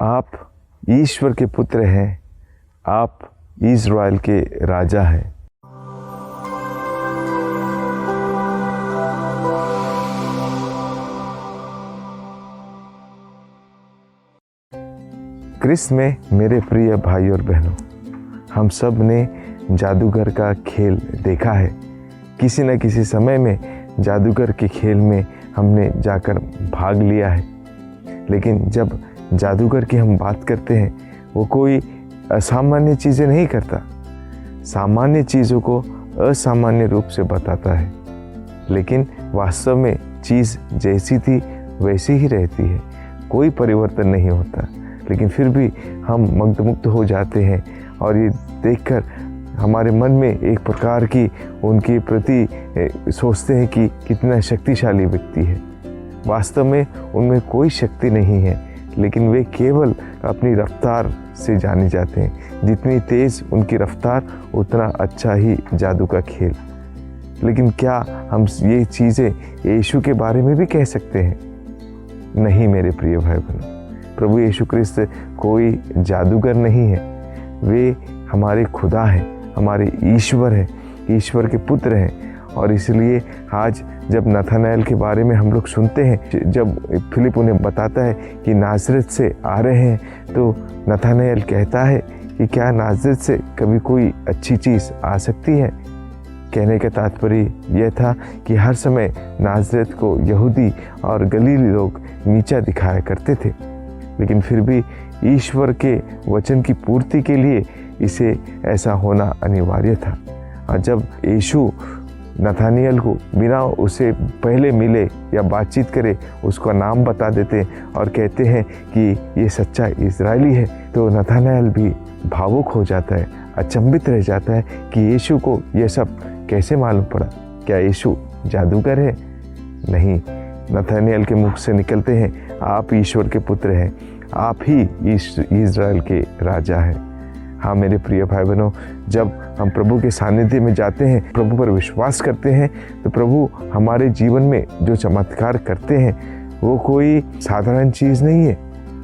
आप ईश्वर के पुत्र हैं, आप इज़राइल के राजा हैं। क्रिस्त में मेरे प्रिय भाई और बहनों, हम सब ने जादूगर का खेल देखा है। किसी न किसी समय में जादूगर के खेल में हमने जाकर भाग लिया है। लेकिन जब जादूगर की हम बात करते हैं, वो कोई असामान्य चीज़ें नहीं करता, सामान्य चीज़ों को असामान्य रूप से बताता है। लेकिन वास्तव में चीज़ जैसी थी वैसी ही रहती है, कोई परिवर्तन नहीं होता। लेकिन फिर भी हम मंत्रमुग्ध हो जाते हैं और ये देखकर हमारे मन में एक प्रकार की उनके प्रति सोचते हैं कि कितना शक्तिशाली व्यक्ति है। वास्तव में उनमें कोई शक्ति नहीं है, लेकिन वे केवल अपनी रफ्तार से जाने जाते हैं। जितनी तेज़ उनकी रफ्तार, उतना अच्छा ही जादू का खेल। लेकिन क्या हम ये चीज़ें यीशु के बारे में भी कह सकते हैं? नहीं मेरे प्रिय भाई बहनों, प्रभु यीशु क्रिस्त कोई जादूगर नहीं है। वे हमारे खुदा हैं, हमारे ईश्वर हैं, ईश्वर के पुत्र हैं। और इसलिए आज जब नथानएल के बारे में हम लोग सुनते हैं, जब फिलिप उन्हें बताता है कि नाज़रेत से आ रहे हैं, तो नथानएल कहता है कि क्या नाज़रेत से कभी कोई अच्छी चीज़ आ सकती है? कहने का तात्पर्य यह था कि हर समय नाज़रेत को यहूदी और गलीली लोग नीचा दिखाया करते थे। लेकिन फिर भी ईश्वर के वचन की पूर्ति के लिए इसे ऐसा होना अनिवार्य था। और जब यीशु नथानिएल को बिना उसे पहले मिले या बातचीत करे उसका नाम बता देते और कहते हैं कि ये सच्चा इज़राइली है, तो नथानिएल भी भावुक हो जाता है, अचंभित रह जाता है कि यीशु को यह सब कैसे मालूम पड़ा। क्या यीशु जादूगर है? नहीं, नथानिएल के मुख से निकलते हैं, आप ईश्वर के पुत्र हैं, आप ही इज़राइल के राजा हैं। हाँ मेरे प्रिय भाई बहनों, जब हम प्रभु के सानिध्य में जाते हैं, प्रभु पर विश्वास करते हैं, तो प्रभु हमारे जीवन में जो चमत्कार करते हैं वो कोई साधारण चीज़ नहीं है,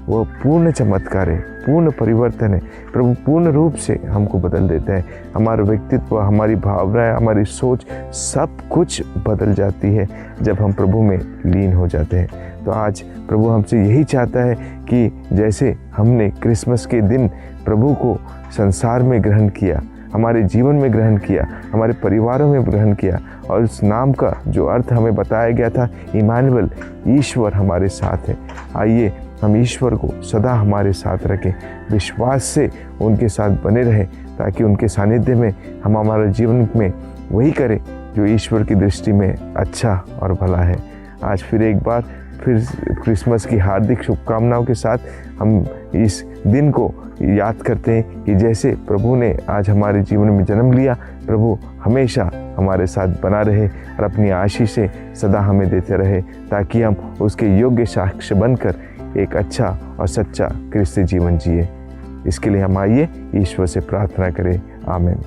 वो पूर्ण चमत्कार है, पूर्ण परिवर्तन है। प्रभु पूर्ण रूप से हमको बदल देते हैं। हमारा व्यक्तित्व, हमारी भावनाएं, हमारी सोच, सब कुछ बदल जाती है जब हम प्रभु में लीन हो जाते हैं। तो आज प्रभु हमसे यही चाहता है कि जैसे हमने क्रिसमस के दिन प्रभु को संसार में ग्रहण किया, हमारे जीवन में ग्रहण किया, हमारे परिवारों में ग्रहण किया, और उस नाम का जो अर्थ हमें बताया गया था, इमानुएल, ईश्वर हमारे साथ है। आइए हम ईश्वर को सदा हमारे साथ रखें, विश्वास से उनके साथ बने रहें, ताकि उनके सानिध्य में हम हमारे जीवन में वही करें जो ईश्वर की दृष्टि में अच्छा और भला है। आज फिर एक बार फिर क्रिसमस की हार्दिक शुभकामनाओं के साथ हम इस दिन को याद करते हैं कि जैसे प्रभु ने आज हमारे जीवन में जन्म लिया, प्रभु हमेशा हमारे साथ बना रहे और अपनी आशीष से सदा हमें देते रहे, ताकि हम उसके योग्य साक्ष्य बनकर एक अच्छा और सच्चा क्रिस्ती जीवन जिए। इसके लिए हम आइए ईश्वर से प्रार्थना करें। आमीन।